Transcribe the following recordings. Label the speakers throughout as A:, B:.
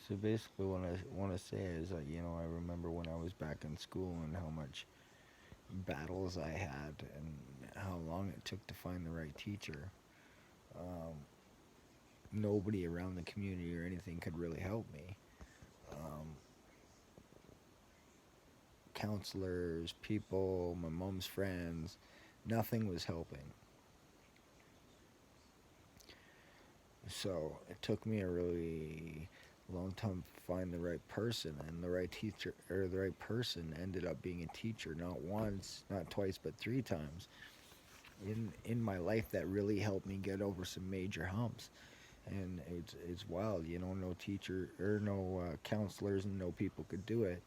A: So basically, what I want to say is that I remember when I was back in school and how much battles I had and how long it took to find the right teacher. Um, Nobody around the community or anything could really help me. Um, Counselors, people, my mom's friends, nothing was helping. So it took me a really long time to find the right person, and the right teacher or the right person ended up being a teacher, not once, not twice, but three times in my life that really helped me get over some major humps. And it's wild, no teacher or no counselors and no people could do it,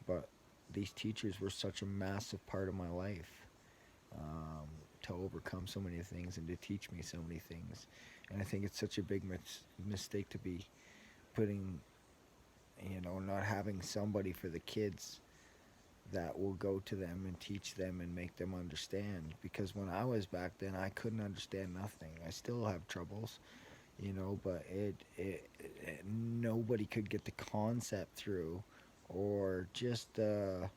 A: but these teachers were such a massive part of my life, um, to overcome so many things and to teach me so many things. And I think it's such a big mistake to be putting, not having somebody for the kids that will go to them and teach them and make them understand. Because when I was back then, I couldn't understand nothing. I still have troubles, but nobody could get the concept through or just the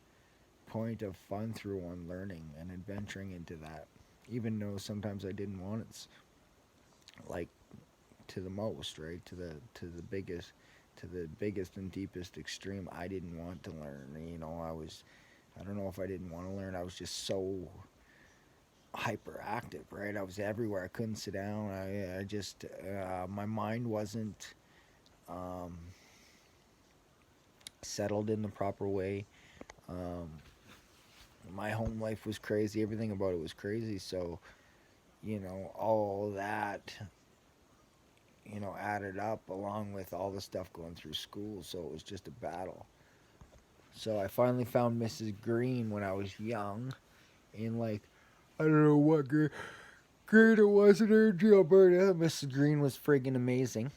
A: point of fun through on learning and adventuring into that. Even though sometimes I didn't want it, like to the most, right? To the biggest and deepest extreme. I didn't want to learn. I don't know if I didn't want to learn. I was just so hyperactive, right? I was everywhere. I couldn't sit down. I just, my mind wasn't um, settled in the proper way. Um, my home life was crazy. Everything about it was crazy. So, all that, added up along with all the stuff going through school. So it was just a battle. So I finally found Mrs. Green when I was young, in like, I don't know what grade it was in Alberta. Mrs. Green was friggin' amazing,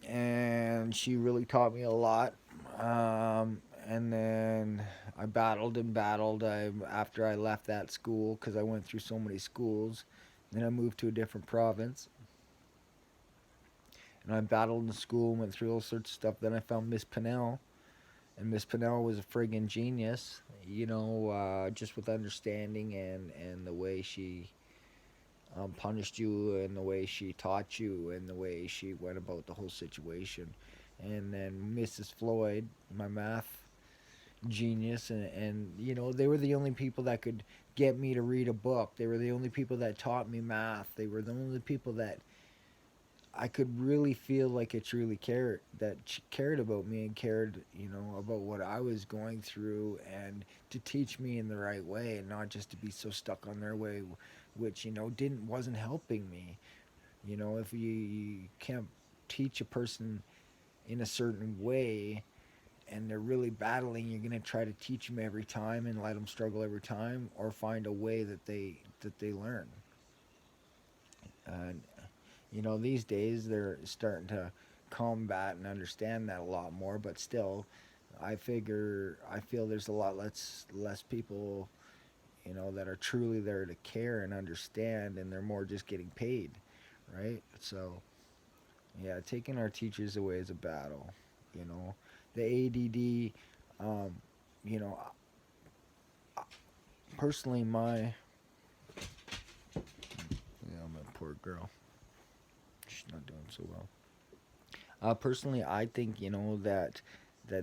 A: and she really taught me a lot. And then I battled and battled. After I left that school because I went through so many schools. Then I moved to a different province, and I battled in school, went through all sorts of stuff. Then I found Miss Pinnell, and Miss Pinnell was a friggin' genius. Just with understanding and the way she punished you, and the way she taught you, and the way she went about the whole situation. And then Mrs. Floyd, my math genius, and they were the only people that could get me to read a book. They were the only people that taught me math. They were the only people that I could really feel like it truly cared about me and cared, about what I was going through, and to teach me in the right way, and not just to be so stuck on their way, which didn't wasn't helping me. If you can't teach a person in a certain way and they're really battling, you're gonna try to teach them every time and let them struggle every time, or find a way that they learn. And these days they're starting to combat and understand that a lot more, but still, I feel there's a lot less people, that are truly there to care and understand, and they're more just getting paid, right? So yeah, taking our teachers away is a battle. You know, the ADD. Um, you know, personally, my poor girl, she's not doing so well. Personally, I think that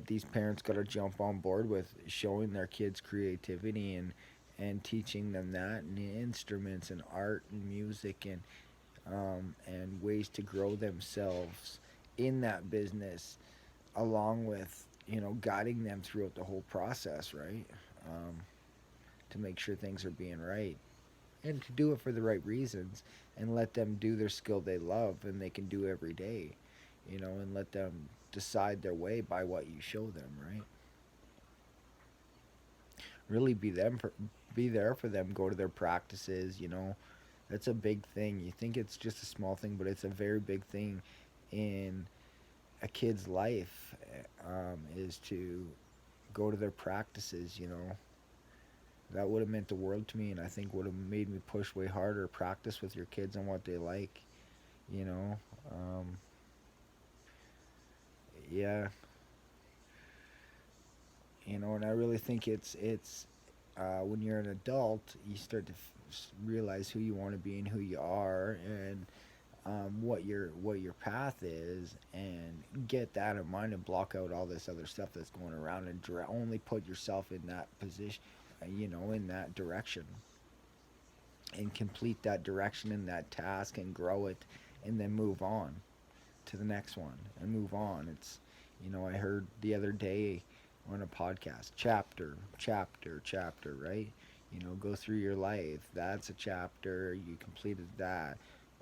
A: these parents got to jump on board with showing their kids creativity and teaching them that, and the instruments and art and music, and ways to grow themselves in that business, along with guiding them throughout the whole process, right? um, to make sure things are being right, and to do it for the right reasons, and let them do their skill they love and they can do every day, and let them decide their way by what you show them, right? Really be there for them, go to their practices. That's a big thing. You think it's just a small thing, but it's a very big thing in a kid's life, is to go to their practices. That would have meant the world to me, and I think would have made me push way harder. Practice with your kids on what they like. You know, um, Yeah, and I really think it's when you're an adult, you start to realize who you want to be and who you are, and what your path is, and get that in mind and block out all this other stuff that's going around, and only put yourself in that position, in that direction, and complete that direction in that task and grow it, and then move on to the next one and move on. I heard the other day on a podcast, chapter, right? Go through your life. That's a chapter. You completed that.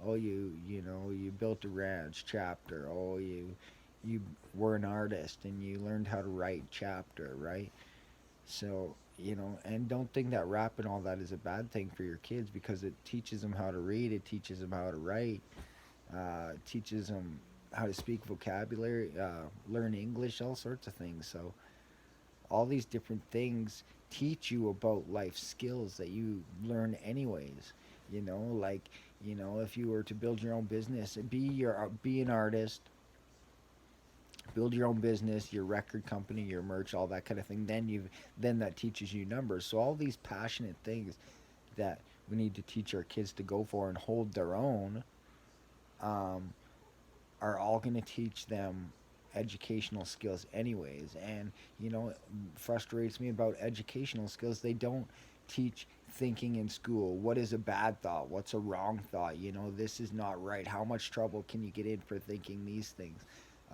A: Oh, you built a ranch, chapter. Oh, you were an artist and you learned how to write, chapter, right? So, and don't think that rap and all that is a bad thing for your kids, because it teaches them how to read, it teaches them how to write, teaches them how to speak vocabulary, learn English, all sorts of things. So all these different things teach you about life skills that you learn anyways. Like, if you were to build your own business, be an artist, build your own business, your record company, your merch, all that kind of thing. Then that teaches you numbers. So all these passionate things that we need to teach our kids to go for and hold their own, um, are all going to teach them educational skills anyways. And frustrates me about educational skills, they don't teach thinking in school. What is a bad thought? What's a wrong thought? This is not right. How much trouble can you get in for thinking these things?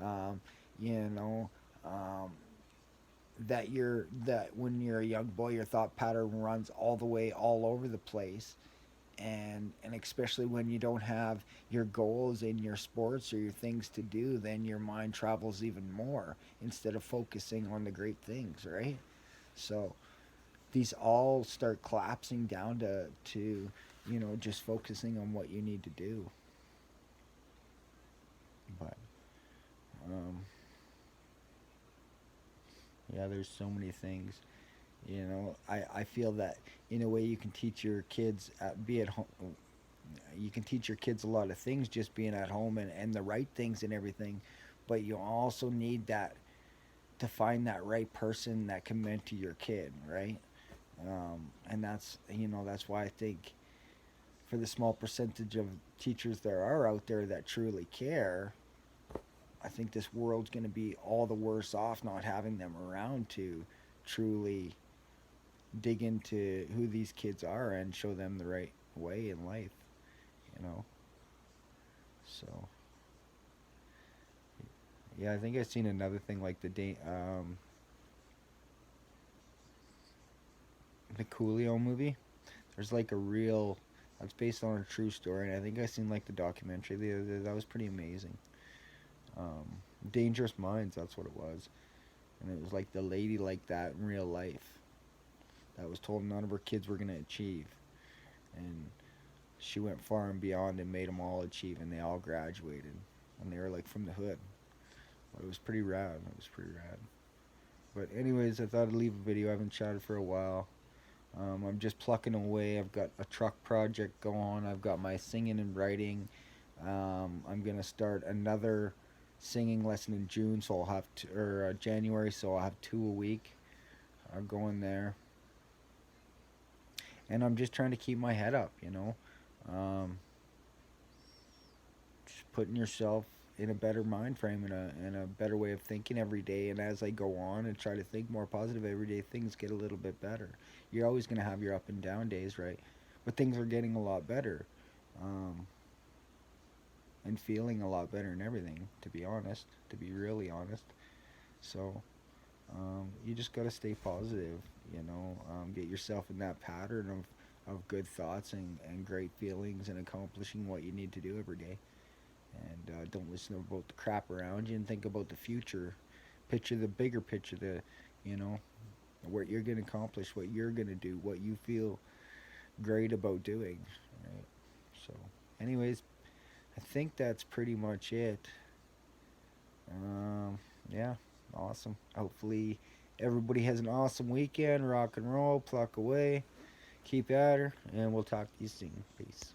A: um, you know that when you're a young boy, your thought pattern runs all the way all over the place, and especially when you don't have your goals in your sports or your things to do, then your mind travels even more instead of focusing on the great things, right? So these all start collapsing down to just focusing on what you need to do. But um, yeah, there's so many things. I feel that in a way you can teach your kids be at home. You can teach your kids a lot of things just being at home, and the right things and everything, but you also need that to find that right person that can mentor your kid, right? And that's why I think, for the small percentage of teachers there are out there that truly care, I think this world's going to be all the worse off not having them around to truly dig into who these kids are and show them the right way in life, you know. So yeah, I think I've seen another thing like the Coolio movie. There's like a real that's based on a true story, and I think I seen like the documentary the other day. That was pretty amazing. Um, Dangerous Minds, that's what it was, and it was like the lady like that in real life that was told none of her kids were gonna achieve, and she went far and beyond and made them all achieve, and they all graduated, and they were like from the hood. But it was pretty rad. It was pretty rad. But anyways, I thought I'd leave a video. I haven't chatted for a while. I'm just plucking away. I've got a truck project going. I've got my singing and writing. I'm gonna start another singing lesson in June, so I'll have or January, so I'll have two a week. Going there, and I'm just trying to keep my head up. Um, just putting yourself in a better mind frame and a better way of thinking every day. And as I go on and try to think more positive every day, things get a little bit better. You're always gonna have your up and down days, right? But things are getting a lot better, um, and feeling a lot better and everything. To be honest, to be really honest. So you just gotta stay positive. Get yourself in that pattern of good thoughts and great feelings and accomplishing what you need to do every day. And don't listen about the crap around you, and think about the future. Picture the bigger picture, you know, what you're going to accomplish, what you're going to do, what you feel great about doing. Right? So, anyways, I think that's pretty much it. Yeah, awesome. Hopefully, everybody has an awesome weekend. Rock and roll, pluck away, keep at her, and we'll talk to you soon. Peace.